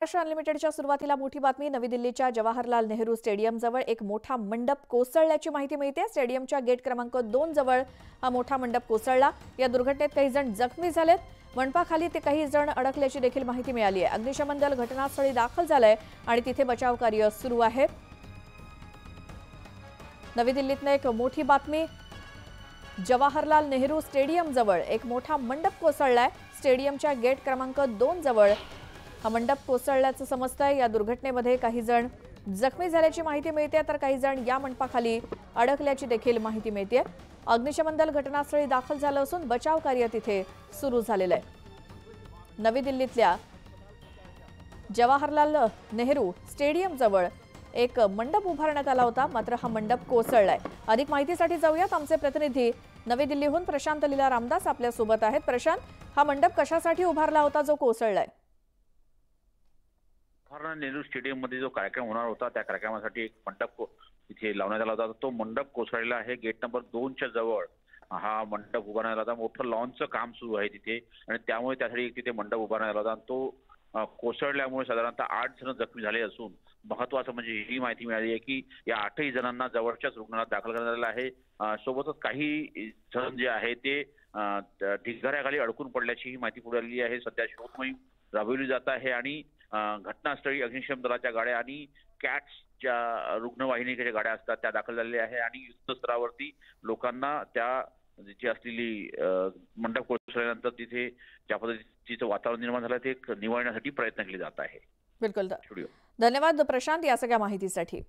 महाराष्ट्र अनलिमिटेडच्या सुरुवातीला मोठी बातमी। नवी दिल्लीच्या जवाहरलाल नेहरू स्टेडियम जवळ एक मोठा मंडप कोसळल्याची माहिती मिळते। स्टेडियमच्या गेट क्रमांक 2 जवळ हा मोठा मंडप कोसळला। या दुर्घटनेत काही जण जखमी झालेत। मंडपाखाली ते काही जण अडकल्याची देखील माहिती मिळाली आहे। अग्निशमन दल घटनास्थळी दाखल झालंय आणि तिथे बचाव कार्य सुरू आहे। नवी दिल्लीतनं एक मोठी बातमी। जवाहरलाल नेहरू स्टेडियम जवळ एक मोठा मंडप कोसळलाय। स्टेडियमच्या गेट क्रमांक 2 जवळ हा मंडप कोसळल्याचं समजतंय। या दुर्घटनेमध्ये काही जण जखमी झाल्याची माहिती मिळते, तर काही जण या मंडपाखाली अडकल्याची देखील माहिती मिळते। अग्निशमन दल घटनास्थळी दाखल झालं असून बचाव कार्य तिथे सुरू झालेलं आहे। नवी दिल्लीतल्या जवाहरलाल नेहरू स्टेडियम जवळ एक मंडप उभारण्यात आला होता, मात्र हा मंडप कोसळलाय। अधिक माहितीसाठी जाऊयात। आमचे प्रतिनिधी नवी दिल्लीहून प्रशांत लीला रामदास आपल्या सोबत आहेत। प्रशांत, हा मंडप कशासाठी उभारला होता जो कोसळलाय? जवाहरलाल नेहरू स्टेडियम मध्ये जो कार्यक्रम होणार होता त्या कार्यक्रमासाठी एक मंडप तिथे लावण्यात आला होता। तो मंडप कोसळलेला आहे। गेट नंबर 2 च्या जवळ हा मंडप उभारण्यात आला होता। मोठं लॉन्चचं काम सुरू आहे तिथे आणि त्यामुळे त्यासाठी तिथे मंडप उभारण्यात आला होता। तो कोसळल्यामुळे साधारणतः 8 जण जखमी झाले असून महत्त्वाचं म्हणजे ही माहिती मिळाली आहे की या 8ही जणांना जवळच्याच रुग्णालयात दाखल करण्यात आलं आहे। सोबतच काही जण जे आहे ते ढिगाऱ्याखाली अडकून पडल्याची ही माहिती पुढे आली आहे। सध्या शोध मोहीम राबवली जात आहे आणि घटनास्थळी अग्निशमन दलाच्या गाड्या आणि कॅट्सच्या रुग्णवाहिनीच्या गाड्या असतात त्या दाखल झालेल्या आहे आणि युद्धस्तरावरती लोकांना त्या जी असलेली मंडप कोसळल्यानंतर तिथे ज्या पद्धतीचं वातावरण निर्माण झालं ते निवळण्यासाठी प्रयत्न केले जात आहे। बिलकुल, धन्यवाद प्रशांत या सगळ्या माहितीसाठी।